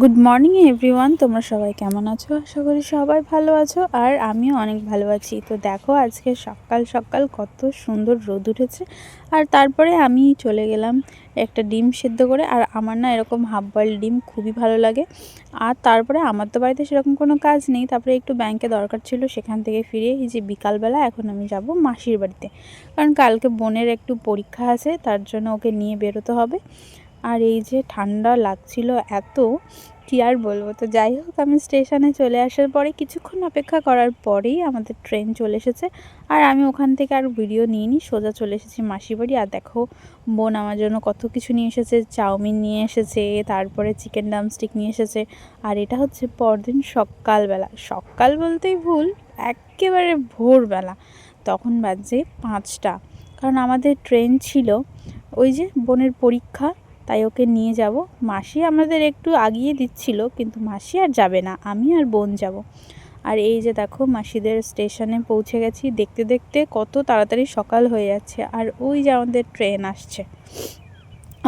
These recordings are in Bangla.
গুড মর্নিং এভরিওয়ান, তোমরা সবাই কেমন আছো? আশা করি সবাই ভালো আছো আর আমিও অনেক ভালো আছি। তো দেখো আজকে সকাল সকাল কত সুন্দর রোদ উঠেছে। আর তারপরে আমি চলে গেলাম একটা ডিম সেদ্ধ করে। আর আমার না এরকম হাফ বয়েল ডিম খুবই ভালো লাগে। আর তারপরে আমার তো বাড়িতে সেরকম কোনো কাজ নেই, তারপরে একটু ব্যাংকে দরকার ছিল, সেখান থেকে ফিরে এই যে বিকালবেলা এখন আমি যাব মাসির বাড়িতে, কারণ কালকে বোনের একটু পরীক্ষা আছে, তার জন্য ওকে নিয়ে বেরোতে হবে। আর এই যে ঠান্ডা লাগছিল এত, কি আর বলবো। তো যাই হোক, আমি স্টেশনে চলে আসার পরে কিছুক্ষণ অপেক্ষা করার পরেই আমাদের ট্রেন চলে এসেছে। আর আমি ওখান থেকে আর ভিডিও নিইনি, সোজা চলে এসেছি মাসির বাড়ি। আর দেখো বোন আমার জন্য কত কিছু নিয়ে এসেছে, চাউমিন নিয়ে এসেছে, তারপরে চিকেন ড্রামস্টিক নিয়ে এসেছে। আর এটা হচ্ছে পরদিন সকালবেলা, সকাল বলতেই ভুল, একেবারে ভোরবেলা, তখন বাজে 5টা। কারণ আমাদের ট্রেন ছিল, ওই যে বোনের পরীক্ষা, তাই ওকে নিয়ে যাব। মাসি আমাদের একটু আগিয়ে দিচ্ছিল, কিন্তু মাসি আর যাবে না, আমি আর বোন যাব। আর এই যে দেখো মাসিদের স্টেশনে পৌঁছে গেছি, দেখতে দেখতে কত তাড়াতাড়ি সকাল হয়ে যাচ্ছে। আর ওই যে আমাদের ট্রেন আসছে,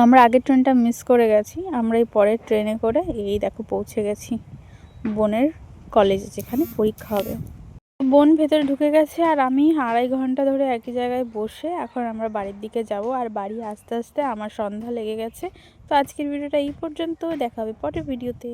আমরা আগের ট্রেনটা মিস করে গেছি, আমরা এই পরের ট্রেনে করে এই দেখো পৌঁছে গেছি বোনের কলেজে, যেখানে পরীক্ষা হবে। বোন ভেতরে ঢুকে গেছে আর আমি 2.5 ঘন্টা ধরে একই জায়গায় বসে এখন আমরা বাড়ির দিকে যাব। আর বাড়ি আস্তে আস্তে আমার সন্ধ্যা লেগে গেছে। তো আজকের ভিডিওটা এই পর্যন্ত, দেখা হবে পরের ভিডিওতে।